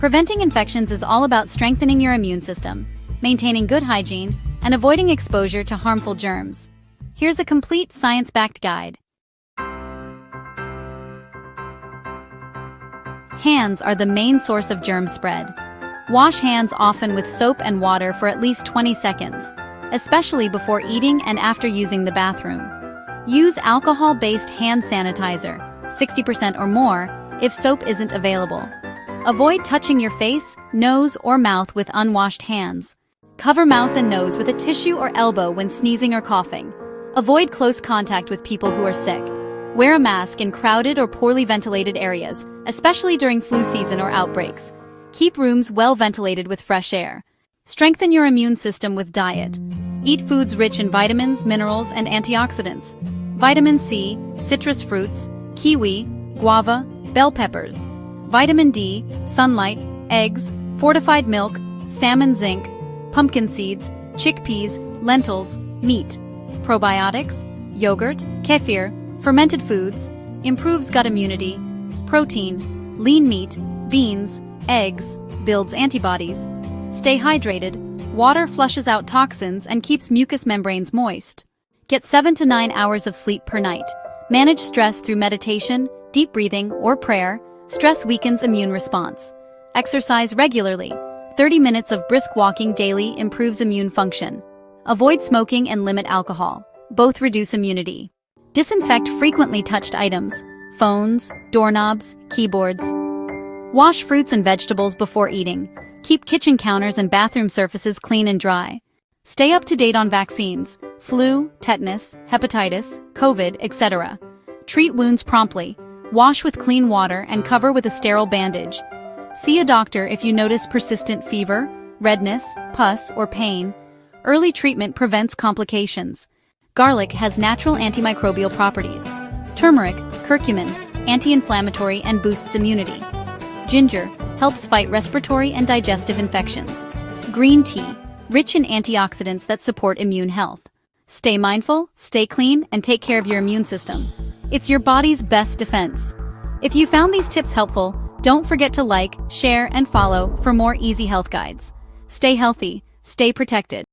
Preventing infections is all about strengthening your immune system, maintaining good hygiene, and avoiding exposure to harmful germs. Here's a complete science-backed guide. Hands are the main source of germ spread. Wash hands often with soap and water for at least 20 seconds, especially before eating and after using the bathroom. Use alcohol-based hand sanitizer, 60% or more, if soap isn't available. Avoid touching your face, nose, or mouth with unwashed hands. Cover mouth and nose with a tissue or elbow when sneezing or coughing. Avoid close contact with people who are sick. Wear a mask in crowded or poorly ventilated areas, especially during flu season or outbreaks. Keep rooms well ventilated with fresh air. Strengthen your immune system with diet. Eat foods rich in vitamins, minerals, and antioxidants. Vitamin C, citrus fruits, kiwi, guava, bell peppers. Vitamin D, sunlight, eggs, fortified milk, salmon, zinc, pumpkin seeds, chickpeas, lentils, meat. Probiotics, yogurt, kefir, fermented foods, improves gut immunity. Protein, lean meat, beans, eggs, builds antibodies. Stay hydrated. Water flushes out toxins and keeps mucous membranes moist. Get 7 to 9 hours of sleep per night. Manage stress through meditation, deep breathing, or prayer. Stress weakens immune response. Exercise regularly. 30 minutes of brisk walking daily improves immune function. Avoid smoking and limit alcohol. Both reduce immunity. Disinfect frequently touched items, phones, doorknobs, keyboards. Wash fruits and vegetables before eating. Keep kitchen counters and bathroom surfaces clean and dry. Stay up to date on vaccines, flu, tetanus, hepatitis, COVID, etc. Treat wounds promptly. Wash with clean water and cover with a sterile bandage. See a doctor if you notice persistent fever, redness, pus, or pain. Early treatment prevents complications. Garlic has natural antimicrobial properties. Turmeric, curcumin, anti-inflammatory and boosts immunity. Ginger helps fight respiratory and digestive infections. Green tea, rich in antioxidants that support immune health. Stay mindful, stay clean, and take care of your immune system. It's your body's best defense. If you found these tips helpful, don't forget to like, share, and follow for more easy health guides. Stay healthy, stay protected.